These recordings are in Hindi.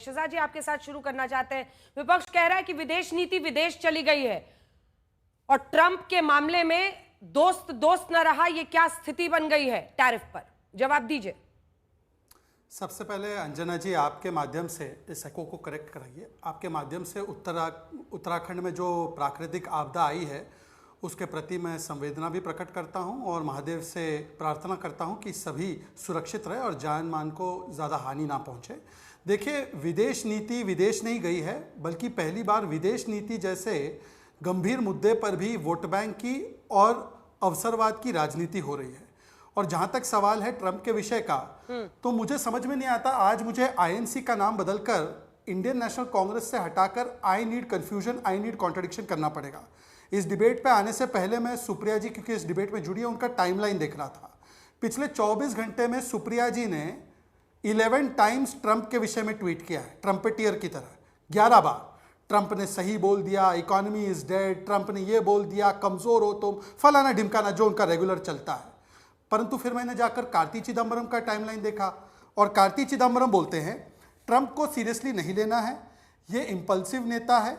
शहजाद जी आपके साथ शुरू करना चाहते हैं। विपक्ष कह रहा है कि विदेश नीति विदेश चली गई है और ट्रंप के मामले में दोस्त दोस्त न रहा, ये क्या स्थिति बन गई है टैरिफ पर? जवाब दीजिए। सबसे पहले अंजना जी आपके माध्यम से इस एको को करेक्ट कराइए। आपके माध्यम से उत्तराखंड में जो प्राकृतिक आपदा आई है उसके प्रति मैं संवेदना भी प्रकट करता हूं और महादेव से प्रार्थना करता हूं कि सभी सुरक्षित रहे और जान मान को ज़्यादा हानि ना पहुंचे। देखिए, विदेश नीति विदेश नहीं गई है, बल्कि पहली बार विदेश नीति जैसे गंभीर मुद्दे पर भी वोट बैंक की और अवसरवाद की राजनीति हो रही है। और जहां तक सवाल है ट्रंप के विषय का, तो मुझे समझ में नहीं आता, आज मुझे आईएनसी का नाम बदलकर इंडियन नेशनल कांग्रेस से हटाकर I need confusion, I need contradiction करना पड़ेगा। इस डिबेट पे आने से पहले मैं सुप्रिया जी, क्योंकि इस डिबेट में जुड़ी है, उनका टाइमलाइन देख रहा था। पिछले 24 घंटे में सुप्रिया जी ने 11 टाइम्स ट्रंप के विषय में ट्वीट किया है, ट्रम्पेटियर की तरह 11 बार। ट्रंप ने सही बोल दिया, इकोनॉमी इज डेड, ट्रंप ने ये बोल दिया, कमजोर हो तुम, फलाना ढिमकाना, जो उनका रेगुलर चलता है। परंतु फिर मैंने जाकर कार्ति चिदम्बरम का टाइमलाइन देखा और कार्ति चिदम्बरम बोलते हैं ट्रंप को सीरियसली नहीं लेना है, ये इंपल्सिव नेता है,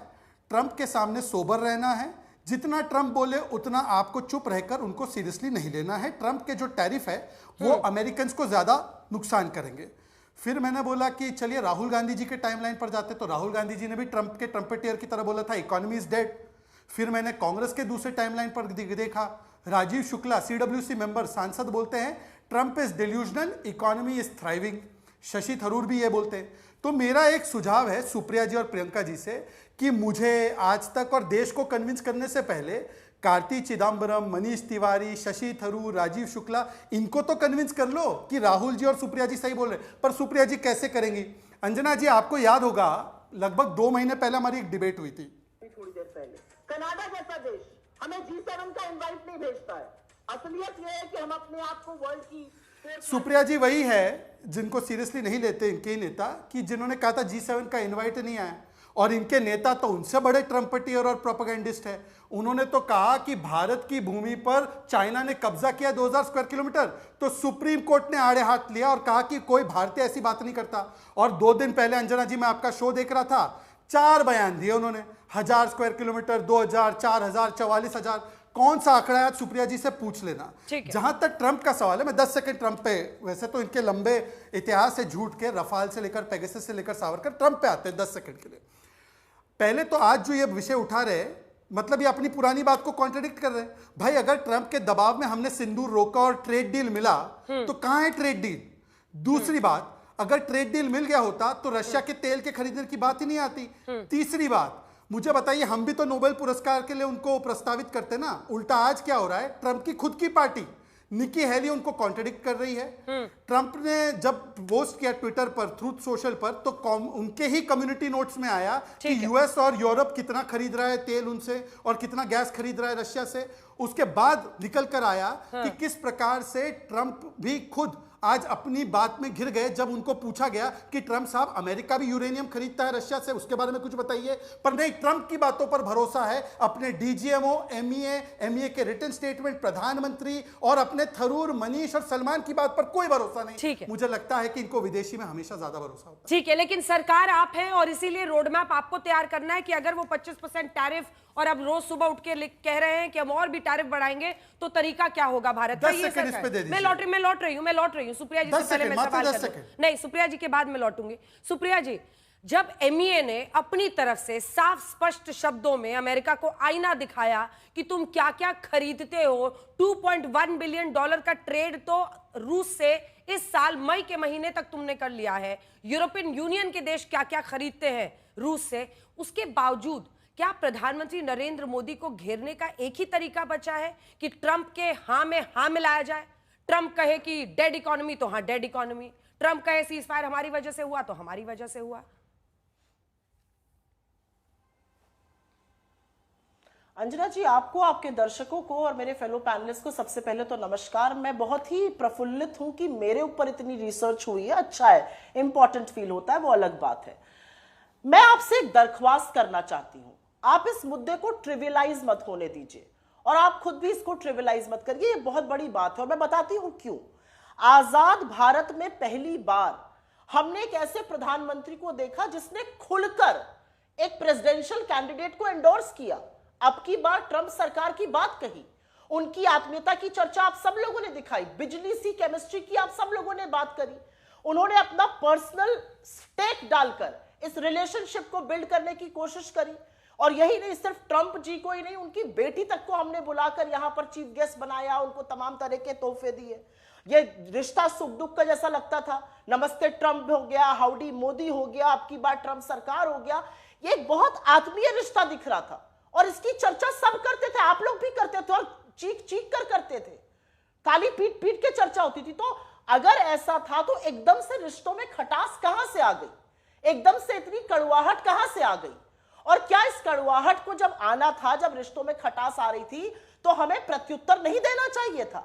ट्रंप के सामने सोबर रहना है, जितना ट्रंप बोले उतना आपको चुप रहकर उनको सीरियसली नहीं लेना है। ट्रंप के जो टैरिफ है वो अमेरिकन को ज्यादा नुकसान करेंगे। फिर मैंने बोला कि चलिए राहुल गांधी जी के टाइमलाइन पर जाते, तो राहुल गांधी जी ने भी ट्रंप के ट्रम्पेटियर की तरह बोला था इकोनॉमी इज डेड। फिर मैंने कांग्रेस के दूसरे टाइमलाइन पर देखा, राजीव शुक्ला सीडब्ल्यूसी मेंबर सांसद बोलते हैं Trump is delusional, economy is thriving. Shashi Tharoor भी ये बोलते हैं। तो मेरा एक सुझाव है सुप्रिया जी और प्रियंका जी से कि मुझे आज तक और देश को कन्विंस करने से पहले कार्ति चिदम्बरम, मनीष तिवारी, शशि थरूर, राजीव शुक्ला, इनको तो कन्विंस कर लो कि राहुल जी और सुप्रिया जी सही बोल रहे। पर सुप्रिया जी कैसे करेंगी? अंजना जी, आपको याद होगा लगभग 2 महीने पहले हमारी एक डिबेट हुई थी। थोड़ी देर पहले कनाडा जैसा देश हमें G7 का इनवाइट नहीं भेजता है। असलियत यह है कि हम अपने आप को वर्ल्ड की। सुप्रिया जी वही है जिनको सीरियसली नहीं लेते इनके नेता, कि जिन्होंने कहा था G7 का इनवाइट नहीं आया, और इनके नेता तो उनसे बड़े ट्रम्पेटियर और प्रोपेगेंडिस्ट है। उन्होंने तो कहा कि भारत की भूमि पर चाइना ने कब्जा किया 2000 स्क्वायर किलोमीटर, तो सुप्रीम कोर्ट ने आड़े हाथ लिया और कहा कि कोई भारतीय ऐसी बात नहीं करता। और 2 दिन पहले अंजना जी मैं आपका शो देख रहा था, 4 बयान दिए उन्होंने, 1000 स्क्वायर किलोमीटर, 2000, 4000, 44,000। कौन सा आंकड़ा है? सूर्या जी से पूछ लेना। जहां तक ट्रंप का सवाल है, मैं 10 सेकंड ट्रंप पे, वैसे तो इनके लंबे इतिहास है झूठ के, रफाल से लेकर पेगासस से लेकर सावरकर, ट्रंप पे आते हैं 10 सेकंड के लिए। पहले तो आज जो ये विषय उठा रहे, मतलब ये अपनी पुरानी बात को कॉन्ट्रडिक्ट कर रहे हैं। भाई, अगर ट्रंप के दबाव में हमने सिंदूर रोका और ट्रेड डील मिला, तो कहां है ट्रेड डील? दूसरी बात, अगर ट्रेड डील मिल गया होता तो रशिया के तेल के खरीदने की बात ही नहीं आती। तीसरी बात, मुझे बताइए, हम भी तो नोबेल पुरस्कार के लिए उनको प्रस्तावित करते ना, उल्टा आज क्या हो रहा है? ट्रंप की खुद की पार्टी निकी हेली उनको कॉन्ट्रडिक्ट कर रही है। ट्रंप ने जब पोस्ट किया ट्विटर पर, ट्रूथ सोशल पर, तो उनके ही कम्युनिटी नोट्स में आया कि यूएस और यूरोप कितना खरीद रहा है तेल उनसे और कितना गैस खरीद रहा है रशिया से। उसके बाद निकल कर आया कि किस प्रकार से ट्रंप भी खुद आज अपनी बात में घिर गए जब उनको पूछा गया कि ट्रंप साहब, अमेरिका भी यूरेनियम खरीदता है रशिया से, उसके बारे में कुछ बताइए। पर नहीं, ट्रंप की बातों पर भरोसा है, अपने डीजीएमओ, एमईए के रिटन स्टेटमेंट, प्रधानमंत्री और अपने थरूर, मनीष और सलमान की बात पर कोई भरोसा नहीं। मुझे लगता है कि इनको विदेशी में हमेशा ज्यादा भरोसा होता है। ठीक है, लेकिन सरकार आप है और इसीलिए रोडमैप आपको तैयार करना है कि अगर वो 25% टैरिफ, और अब रोज सुबह उठ के कह रहे हैं कि हम और भी टैरिफ बढ़ाएंगे, तो तरीका क्या होगा भारत का? ये मैं लौट रही हूँ सुप्रिया जी से पहले मैं सवाल कर नहीं, सुप्रिया जी के बाद मैं लौटूंगी। सुप्रिया जी, जब एमईए ने अपनी तरफ से साफ स्पष्ट शब्दों में अमेरिका को आईना दिखाया कि तुम क्या क्या खरीदते हो, $2.1 बिलियन का ट्रेड तो रूस से इस साल मई के महीने तक तुमने कर लिया है, यूरोपियन यूनियन के देश क्या क्या खरीदते हैं रूस से, उसके बावजूद क्या प्रधानमंत्री नरेंद्र मोदी को घेरने का एक ही तरीका बचा है कि ट्रंप के हां में हां मिलाया जाए? ट्रंप कहे कि डेड इकोनॉमी तो हां डेड इकोनॉमी, ट्रंप कहे सीज फायर हमारी वजह से हुआ तो हमारी वजह से हुआ। अंजना जी, आपको, आपके दर्शकों को और मेरे फेलो पैनलिस्ट को सबसे पहले तो नमस्कार। मैं बहुत ही प्रफुल्लित हूं कि मेरे ऊपर इतनी रिसर्च हुई है। अच्छा है, इंपॉर्टेंट फील होता है, वो अलग बात है। मैं आपसे एक दरख्वास्त करना चाहती हूं, आप इस मुद्दे को ट्रिवियलाइज मत होने दीजिए और आप खुद भी इसको ट्रिवियलाइज मत करिए। ये बहुत बड़ी बात है और मैं बताती हूं क्यों। आजाद भारत में पहली बार हमने एक ऐसे प्रधानमंत्री को देखा जिसने खुलकर एक प्रेसिडेंशियल कैंडिडेट को एंडोर्स किया, अब की बार ट्रंप सरकार की बात कही, उनकी आत्मीयता की चर्चा आप सब लोगों ने दिखाई, बिजली सी केमिस्ट्री की आप सब लोगों ने बात करी। उन्होंने अपना पर्सनल स्टेक डालकर इस रिलेशनशिप को बिल्ड करने की कोशिश करी। और यही नहीं, सिर्फ ट्रंप जी को ही नहीं, उनकी बेटी तक को हमने बुलाकर यहां पर चीफ गेस्ट बनाया, उनको तमाम तरह के तोहफे दिए। ये रिश्ता सुख दुख का जैसा लगता था, नमस्ते ट्रंप हो गया, हाउडी मोदी हो गया, अब की बार ट्रंप सरकार हो गया। ये एक बहुत आत्मीय रिश्ता दिख रहा था और इसकी चर्चा सब करते थे, आप लोग भी करते थे और चीख चीख कर करते थे, ताली पीट पीट के चर्चा होती थी। तो अगर ऐसा था तो एकदम से रिश्तों में खटास कहां से आ गई, एकदम से इतनी कड़वाहट कहां से आ गई? और क्या इस कड़वाहट को जब आना था, जब रिश्तों में खटास आ रही थी, तो हमें प्रत्युत्तर नहीं देना चाहिए था?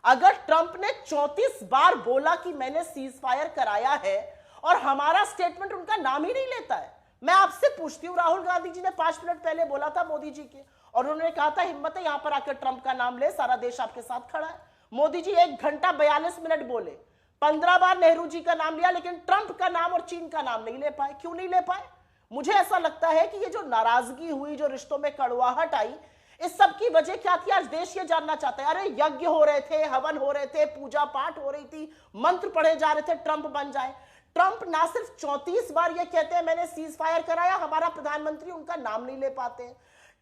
अगर ट्रंप ने 34 बार बोला कि मैंने सीज फायर कराया है और हमारा स्टेटमेंट उनका नाम ही नहीं लेता है, मैं आपसे पूछती हूं, राहुल गांधी जी ने 5 मिनट पहले बोला था मोदी जी के, और उन्होंने कहा था हिम्मत है यहां पर आकर ट्रंप का नाम ले, सारा देश आपके साथ खड़ा है। मोदी जी 1 घंटा 42 मिनट बोले, 15 बार नेहरू जी का नाम लिया, लेकिन ट्रंप का नाम और चीन का नाम नहीं ले पाए। क्यों नहीं ले पाए? मुझे ऐसा लगता है कि ये जो नाराजगी हुई, जो रिश्तों में कड़वाहट आई, इस सब की वजह क्या थी? आज देश ये जानना चाहता है। अरे यज्ञ हो रहे थे, हवन हो रहे थे, पूजा पाठ हो रही थी, मंत्र पढ़े जा रहे थे, ट्रंप बन जाए। ट्रंप ना सिर्फ 34 बार ये कहते हैं मैंने सीज फायर कराया, हमारा प्रधानमंत्री उनका नाम नहीं ले पाते हैं।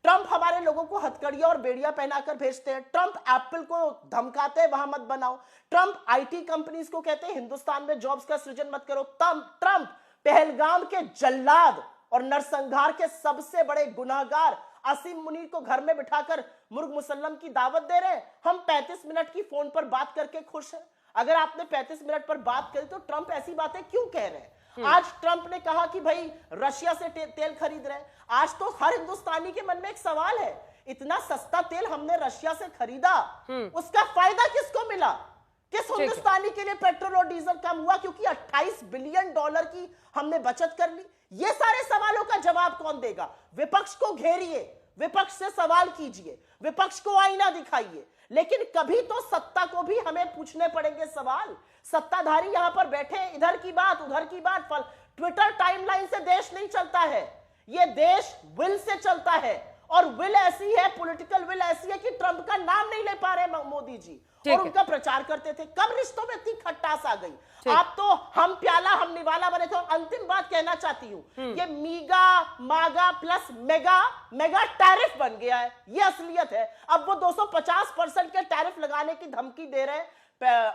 ट्रंप हमारे लोगों को हथकड़ियां और बेड़ियां पहनाकर भेजते हैं। ट्रंप एप्पल को धमकाते हैं वहां मत बनाओ। ट्रंप आईटी कंपनीज को कहते हैं हिंदुस्तान में जॉब्स का सृजन मत करो। ट्रंप पहलगाम के जल्लाद और नरसंहार के सबसे बड़े गुनाहगार असीम मुनीर को घर में बिठाकर मुर्ग मुसल्लम की दावत दे रहे हैं। हम 35 मिनट की फोन पर बात करके खुश हैं। अगर आपने 35 मिनट पर बात करी तो ट्रंप ऐसी बातें क्यों कह रहे हैं? आज ट्रंप ने कहा कि भाई रशिया से तेल खरीद रहे हैं। आज तो हर हिंदुस्तानी के मन में एक सवाल है, इतना सस्ता तेल हमने रशिया से खरीदा, उसका फायदा किसको मिला? किस हिंदुस्तानी के लिए पेट्रोल और डीजल कम हुआ? क्योंकि 28 बिलियन डॉलर की हमने बचत कर ली। ये सारे सवालों का जवाब कौन देगा? विपक्ष को घेरिए, विपक्ष से सवाल कीजिए, विपक्ष को आईना दिखाइए, लेकिन कभी तो सत्ता को भी हमें पूछने पड़ेंगे सवाल। सत्ताधारी यहां पर बैठे, इधर की बात उधर की बात, ट्विटर टाइमलाइन से देश नहीं चलता है, ये देश विल से चलता है। और विल ऐसी है, पॉलिटिकल विल ऐसी है कि ट्रंप का नाम नहीं ले पा रहे मोदी जी, और उनका प्रचार करते थे। कब रिश्तों में इतनी खट्टास आ गई? आप तो हम प्याला हम निवाला बने थे। और अंतिम बात कहना चाहती हूं, ये मीगा मागा प्लस मेगा टैरिफ बन गया है, ये असलियत है। अब वो 250% के टैरिफ लगाने की धमकी दे रहे हैं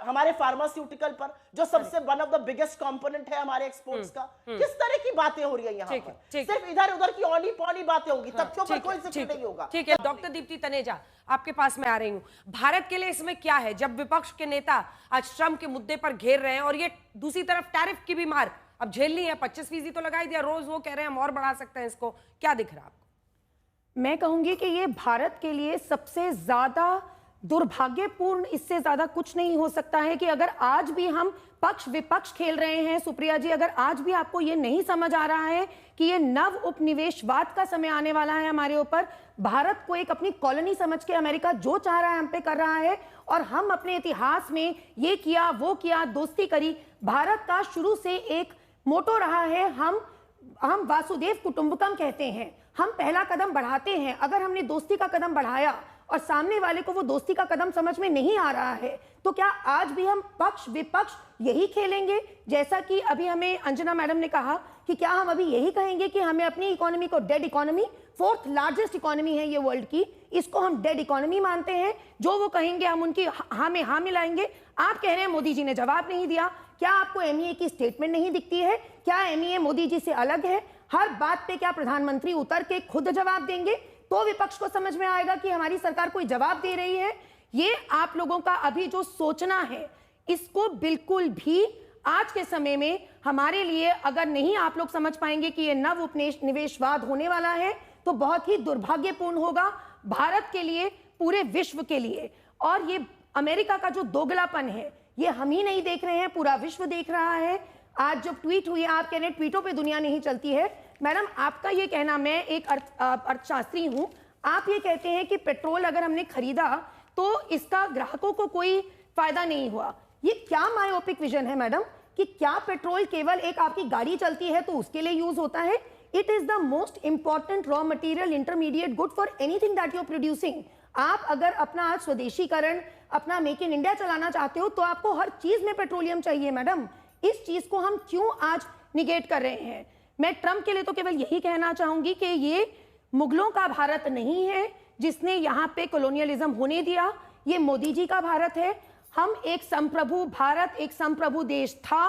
हमारे फार्मास्यूटिकल पर, जो सबसे one of the biggest component है हमारे एक्सपोर्ट्स का। किस तरह की बातें हो रही है यहाँ पर? सिर्फ इधर उधर की औनी पौनी बातें होंगी, तथ्यों पर कोई जिक्र नहीं होगा। ठीक है, डॉक्टर दीप्ति तनेजा आपके पास मैं आ रही हूं। भारत के लिए इसमें क्या है जब विपक्ष के नेता आज ट्रंप के मुद्दे पर घेर रहे हैं, और ये दूसरी तरफ टैरिफ की भी मार अब झेलनी है? 25% तो लगा ही दिया, रोज वो कह रहे हैं हम और बढ़ा सकते हैं इसको, क्या दिख रहा है आपको? मैं कहूंगी कि ये भारत के लिए सबसे ज्यादा दुर्भाग्यपूर्ण, इससे ज्यादा कुछ नहीं हो सकता है कि अगर आज भी हम पक्ष विपक्ष खेल रहे हैं, सुप्रिया जी, अगर आज भी आपको ये नहीं समझ आ रहा है कि ये नव उपनिवेशवाद का समय आने वाला है हमारे ऊपर, भारत को एक अपनी कॉलोनी समझ के अमेरिका जो चाह रहा है हम पे कर रहा है, और हम अपने इतिहास में ये किया वो किया, दोस्ती करी। भारत का शुरू से एक मोटो रहा है, हम वासुदेव कुटुंबकम कहते हैं, हम पहला कदम बढ़ाते हैं। अगर हमने दोस्ती का कदम बढ़ाया और सामने वाले को वो दोस्ती का कदम समझ में नहीं आ रहा है, तो क्या आज भी हम पक्ष विपक्ष यही खेलेंगे? जैसा कि अभी हमें अंजना मैडम ने कहा कि क्या हम अभी यही कहेंगे कि हमें अपनी इकोनॉमी को dead economy, 4th largest economy है ये वर्ल्ड की, इसको हम डेड इकोनॉमी मानते हैं? जो वो कहेंगे हम उनकी हाँ में हाँ मिलाएंगे। आप कह रहे हैं मोदी जी ने जवाब नहीं दिया, क्या आपको एमईए की स्टेटमेंट नहीं दिखती है? क्या एमईए मोदी जी से अलग है? हर बात पे क्या प्रधानमंत्री उतर के खुद जवाब देंगे? तो विपक्ष को समझ में आएगा कि हमारी सरकार कोई जवाब दे रही है। ये आप लोगों का अभी जो सोचना है, इसको बिल्कुल भी आज के समय में हमारे लिए अगर नहीं आप लोग समझ पाएंगे कि ये नव उपनिवेशवाद होने वाला है, तो बहुत ही दुर्भाग्यपूर्ण होगा भारत के लिए, पूरे विश्व के लिए। और ये अमेरिका का जो दोगलापन है, ये हम ही नहीं देख रहे हैं, पूरा विश्व देख रहा है। आज जब ट्वीट हुई, आप कह रहे हैं ट्वीटों पे दुनिया नहीं चलती है। मैडम, आपका ये कहना, मैं एक अर्थशास्त्री हूं, आप ये कहते हैं कि पेट्रोल अगर हमने खरीदा तो इसका ग्राहकों को कोई फायदा नहीं हुआ। ये क्या मायोपिक विजन है मैडम? कि क्या पेट्रोल केवल एक आपकी गाड़ी चलती है तो उसके लिए यूज होता है? It is the most important raw material, intermediate good for anything that you are producing. आप अगर अपना आज स्वदेशीकरण, अपना मेक इन इंडिया चलाना चाहते हो तो आपको हर चीज में पेट्रोलियम चाहिए मैडम। इस चीज को हम क्यों आज निगेट कर रहे हैं? मैं ट्रंप के लिए तो केवल यही कहना चाहूंगी कि ये मुगलों का भारत नहीं है जिसने यहाँ पे कॉलोनियलिज्म होने दिया, ये मोदी जी का भारत है। हम एक संप्रभु भारत, एक संप्रभु देश था,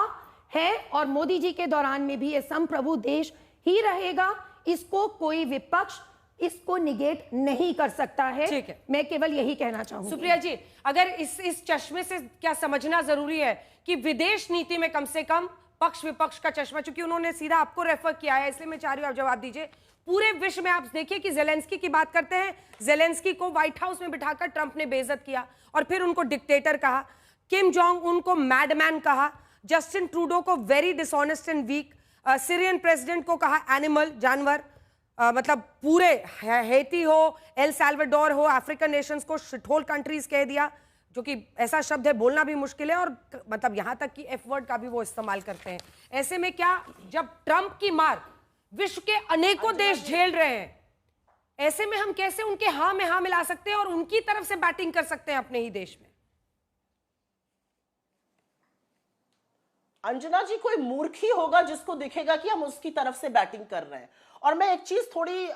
है, और मोदी जी के दौरान में भी ये संप्रभु देश ही रहेगा। इसको कोई विपक्ष इसको निगेट नहीं कर सकता है। ठीक है, मैं केवल यही कहना चाहूंगी। सुप्रिया जी, अगर इस चश्मे से क्या समझना जरूरी है कि विदेश नीति में कम से कम पक्ष विपक्ष का चश्मा, चूंकि उन्होंने सीधा आपको रेफर किया है इसलिए मैं चाह रही हूं आप जवाब दीजिए। पूरे विश्व में आप देखिए कि जेलेंस्की की बात करते हैं, जेलेंस्की को व्हाइट हाउस में बिठाकर ट्रंप ने बेइज्जत किया और फिर उनको डिक्टेटर कहा, किम जोंग उनको मैडमैन कहा, जस्टिन ट्रूडो को very dishonest and weak, Syrian president को कहा एनिमल, जानवर, मतलब पूरे हैती हो, एल साल्वाडोर हो, अफ्रीकन नेशंस को शिटहोल कंट्रीज कह दिया, जो कि ऐसा शब्द है बोलना भी मुश्किल है, और मतलब यहां तक कि एफ वर्ड का भी वो इस्तेमाल करते हैं। ऐसे में क्या, जब ट्रंप की मार विश्व के अनेकों देश झेल रहे हैं, ऐसे में हम कैसे उनके हाँ में हाँ मिला सकते हैं और उनकी तरफ से बैटिंग कर सकते हैं अपने ही देश में? अंजना जी, कोई मूर्ख ही होगा जिसको दिखेगा कि हम उसकी तरफ से बैटिंग कर रहे हैं। और मैं एक चीज थोड़ी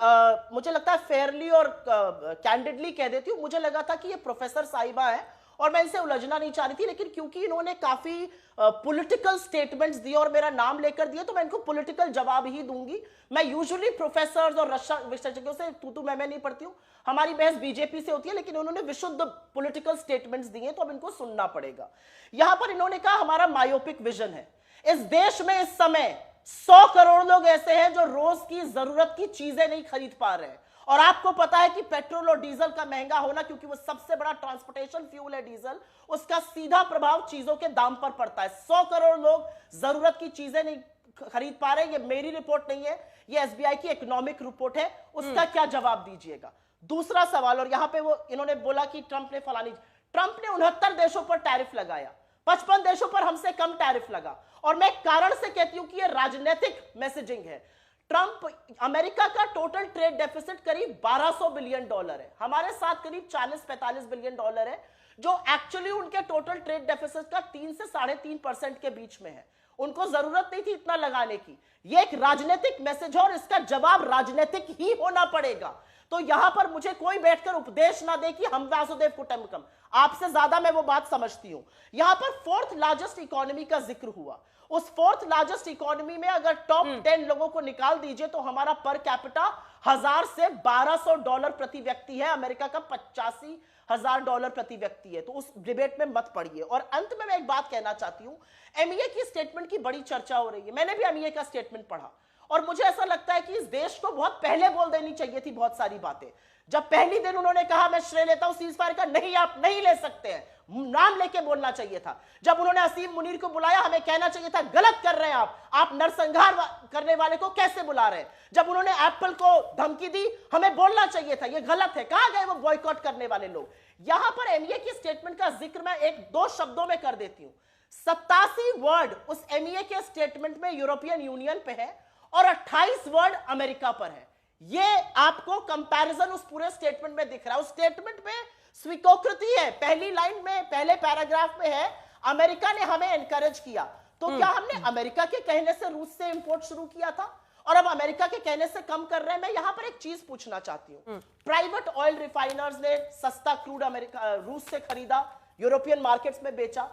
मुझे लगता है फेयरली और कैंडिडली कह देती हूँ। मुझे लगा था कि ये प्रोफेसर साहिबा है और मैं इनसे उलझना नहीं चाह रही थी, लेकिन क्योंकि इन्होंने काफी पॉलिटिकल स्टेटमेंट्स दिए और मेरा नाम लेकर दिए तो मैं इनको पॉलिटिकल जवाब ही दूंगी। मैं यूजुअली प्रोफेसर्स और रक्षा विशेषज्ञों से तू मैं नहीं पढ़ती हूँ, हमारी बहस बीजेपी से होती है, लेकिन उन्होंने विशुद्ध पॉलिटिकल स्टेटमेंट्स दिए तो अब इनको सुनना पड़ेगा। यहां पर इन्होंने कहा हमारा मायोपिक विजन है। इस देश में इस समय 100 करोड़ लोग ऐसे हैं जो रोज की जरूरत की चीजें नहीं खरीद पा रहे हैं, और आपको पता है कि पेट्रोल और डीजल का महंगा होना, क्योंकि वो सबसे बड़ा ट्रांसपोर्टेशन फ्यूल है डीजल, उसका सीधा प्रभाव चीजों के दाम पर पड़ता है। 100 करोड़ लोग जरूरत की चीजें नहीं खरीद पा रहे। ये मेरी रिपोर्ट नहीं है, ये एसबीआई की इकोनॉमिक रिपोर्ट है। उसका क्या जवाब दीजिएगा? दूसरा सवाल, और यहां पे वो इन्होंने बोला कि ट्रंप ने 69 देशों पर टैरिफ लगाया, 55 देशों पर हमसे कम टैरिफ लगा। और मैं कारण से कहती हूं कि यह राजनीतिक मैसेजिंग है। ट्रंप, अमेरिका का टोटल ट्रेड डेफिसिट करीब $1200 बिलियन है, हमारे साथ करीब 40-45 बिलियन डॉलर है, जो एक्चुअली उनके टोटल ट्रेड डेफिसिट का 3 से 3.5% के बीच में है। उनको जरूरत नहीं थी इतना लगाने की। यह एक राजनीतिक मैसेज है और इसका जवाब राजनीतिक ही होना पड़ेगा। तो यहां पर मुझे कोई बैठकर उपदेश ना दे कि हम वासुदेव कुटुंबकम, आपसे ज्यादा मैं वो बात समझती हूं। यहां पर 4th लार्जेस्ट इकोनॉमी का जिक्र हुआ। उस 4th लार्जेस्ट इकोनॉमी में अगर टॉप 10 लोगों को निकाल दीजिए तो हमारा पर कैपिटा $1000 से $1200 प्रति व्यक्ति है, अमेरिका का $85,000 प्रति व्यक्ति है। तो उस डिबेट में मत पड़िए। और अंत में मैं एक बात कहना चाहती हूं, एमईए की स्टेटमेंट की बड़ी चर्चा हो रही है। मैंने भी एमईए का स्टेटमेंट पढ़ा और मुझे ऐसा लगता है कि इस देश को बहुत पहले बोल देनी चाहिए थी बहुत सारी बातें। जब पहली दिन उन्होंने कहा मैं श्रेय लेता हूं सीज फायर का, नहीं आप नहीं ले सकते हैं, नाम लेके बोलना चाहिए था। जब उन्होंने असीम मुनीर को बुलाया, हमें कहना चाहिए था गलत कर रहे हैं आप नरसंहार करने वाले को कैसे बुला रहे हैं। जब उन्होंने एप्पल को धमकी दी, हमें बोलना चाहिए था ये गलत है। कहां गए वो बॉयकॉट करने वाले लोग? यहां पर एमईए की स्टेटमेंट का जिक्र मैं 1-2 शब्दों में कर देती हूं। 87 वर्ड उस एमईए के स्टेटमेंट में यूरोपियन यूनियन पे है और 28 वर्ड अमेरिका पर है। ये आपको कंपैरिजन उस पूरे स्टेटमेंट में दिख रहा है। उस स्टेटमेंट में स्वीकृति है, पहली लाइन में, पहले पैराग्राफ में है अमेरिका ने हमें एनकरेज किया। तो क्या हमने अमेरिका के कहने से रूस से इंपोर्ट शुरू किया था और अब अमेरिका के कहने से कम कर रहे हैं? मैं यहां पर एक चीज पूछना चाहती हूं। प्राइवेट ऑयल रिफाइनर्स ने सस्ता क्रूड अमेरिका रूस से खरीदा, यूरोपियन मार्केट्स में बेचा।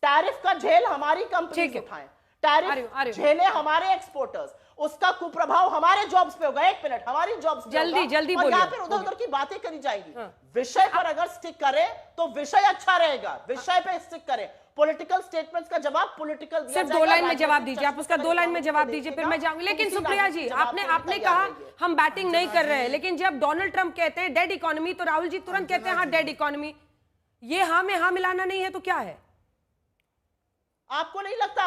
टैरिफ का झेल हमारी कंपनीज उठाएं, टैरिफ झेले हमारे एक्सपोर्टर्स, उसका कुप्रभाव हमारे जॉब्स पे होगा। 1 मिनट, हमारी जॉब्स जल्दी और यहाँ पर उधर-उधर की बातें करी जाएंगी। विषय पर अगर स्टिक करें तो विषय अच्छा रहेगा, विषय पे स्टिक करें। पॉलिटिकल स्टेटमेंट्स का जवाब पॉलिटिकल दिया सिर्फ 2 लाइन में जवाब दीजिए, आप उसका 2 लाइन में जवाब दीजिए, फिर मैं जाऊंगी। लेकिन सुप्रिया जी, आपने कहा हम बैटिंग नहीं कर रहे हैं, लेकिन जब डोनाल्ड ट्रंप कहते हैं डेड इकोनॉमी तो राहुल जी तुरंत कहते हैं हाँ डेड इकोनॉमी। ये हाँ में हाँ मिलाना नहीं है तो क्या है? आपको नहीं लगता,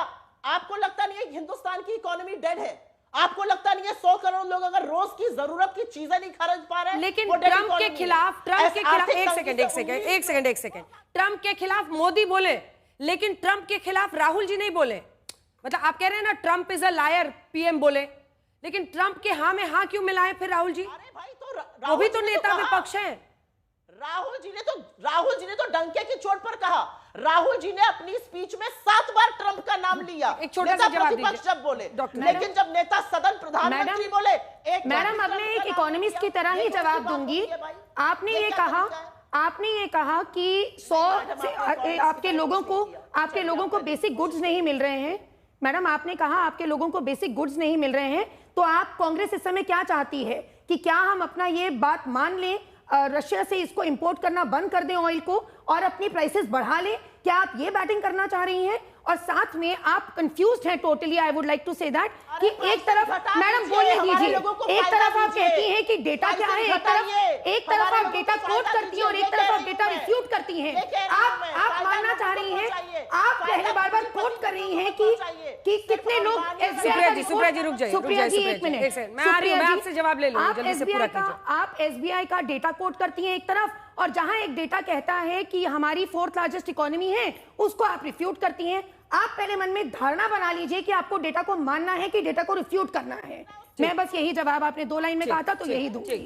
आपको लगता नहीं है हिंदुस्तान की इकोनॉमी डेड है? आपको लगता नहीं है 100 करोड़ लोग अगर रोज की जरूरत की चीजें नहीं खरीद पा रहे हैं? लेकिन ट्रंप के खिलाफ एक सेकंड ट्रंप के खिलाफ मोदी बोले, लेकिन ट्रंप के खिलाफ राहुल जी नहीं बोले। मतलब आप कह रहे हैं ना Trump is a liar, PM बोले, लेकिन ट्रंप के हाँ में हाँ क्यों मिलाएं फिर राहुल जी? अरे भाई तो वो भी तो नेता विपक्ष है। राहुल जी ने तो डंके की चोट पर कहा। राहुल जी ने अपनी स्पीच में 7 बार ट्रंप का नाम लिया। एक छोटा सा जवाब दीजिए जब बोले, डॉक्टर, लेकिन जब नेता सदन प्रधानमंत्री बोले, मैडम अब मैं एक इकोनॉमिस्ट की तरह ही जवाब दूंगी। आपने ये कहा कि 100 से आपके लोगों को बेसिक गुड्स नहीं मिल रहे हैं। मैडम आपने कहा आपके लोगों को बेसिक गुड्स नहीं मिल रहे हैं, तो आप कांग्रेस इस समय क्या चाहती है कि क्या हम अपना ये बात मान लें, रशिया से इसको इंपोर्ट करना बंद कर दें ऑयल को और अपनी प्राइसेस बढ़ा लें? क्या आप ये बैटिंग करना चाह रही हैं? और साथ में आप कंफ्यूज्ड हैं totally, I would like to say that कि एक तरफ मैडम बोलने दीजिए, एक तरफ आप कहती हैं कि डेटा क्या है, एक तरफ आप डेटा कोट करती हैं और एक तरफ आप डेटा रिफ्यूट करती हैं। आप मानना चाह रही हैं, आप पहले बार-बार कोट कर रही हैं कि कितने लोग सुप्रिया जी रुक जाइए, सुप्रिया जी एक मिनट, मैं आ रही हूं, मैं आपसे जवाब ले लूंगी, जल्दी से पूरा कीजिए। आप एसबीआई का डेटा कोट करती हैं एक तरफ, और जहां एक डेटा कहता है कि हमारी 4th लार्जेस्ट इकोनॉमी है, उसको आप रिफ्यूट करती हैं। आप पहले मन में धारणा बना लीजिए कि आपको डेटा को मानना है कि डेटा को रिफ्यूट करना है। मैं बस यही जवाब, आपने 2 लाइन में कहा था तो यही दूंगी।